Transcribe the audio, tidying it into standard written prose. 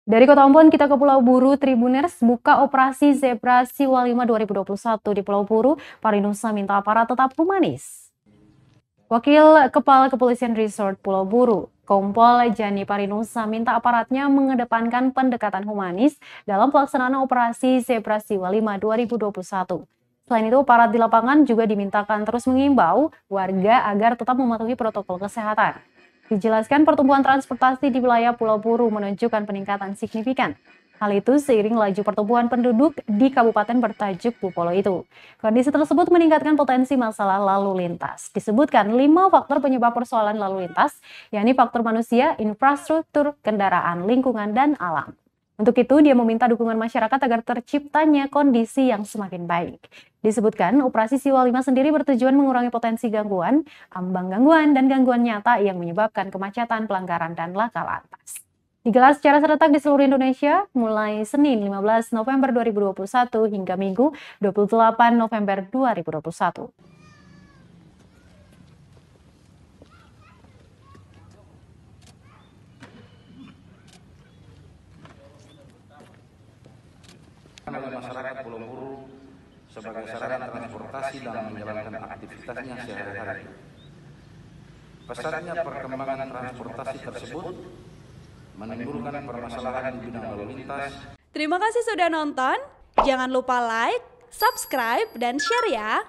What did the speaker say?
Dari Kota Ambon kita ke Pulau Buru. Tribuners buka operasi Zebra Siwa 5 2021 di Pulau Buru. Parinusa minta aparat tetap humanis. Wakil Kepala Kepolisian Resort Pulau Buru, Kompol Jani Parinusa minta aparatnya mengedepankan pendekatan humanis dalam pelaksanaan operasi Zebra Siwa 5 2021. Selain itu, aparat di lapangan juga dimintakan terus mengimbau warga agar tetap mematuhi protokol kesehatan. Dijelaskan pertumbuhan transportasi di wilayah Pulau Buru menunjukkan peningkatan signifikan. Hal itu seiring laju pertumbuhan penduduk di kabupaten bertajuk Bupolo itu. Kondisi tersebut meningkatkan potensi masalah lalu lintas. Disebutkan 5 faktor penyebab persoalan lalu lintas, yakni faktor manusia, infrastruktur, kendaraan, lingkungan, dan alam. Untuk itu, dia meminta dukungan masyarakat agar terciptanya kondisi yang semakin baik. Disebutkan, operasi Siwa 5 sendiri bertujuan mengurangi potensi gangguan, ambang gangguan, dan gangguan nyata yang menyebabkan kemacetan, pelanggaran, dan laka lantas. Digelar secara serentak di seluruh Indonesia mulai Senin 15 November 2021 hingga Minggu 28 November 2021. Oleh masyarakat Pulau Buru sebagai sarana transportasi dan menjalankan aktivitasnya sehari-hari. Pesatnya perkembangan transportasi tersebut menimbulkan permasalahan di bidang lalu lintas. Terima kasih sudah nonton. Jangan lupa like, subscribe, dan share ya.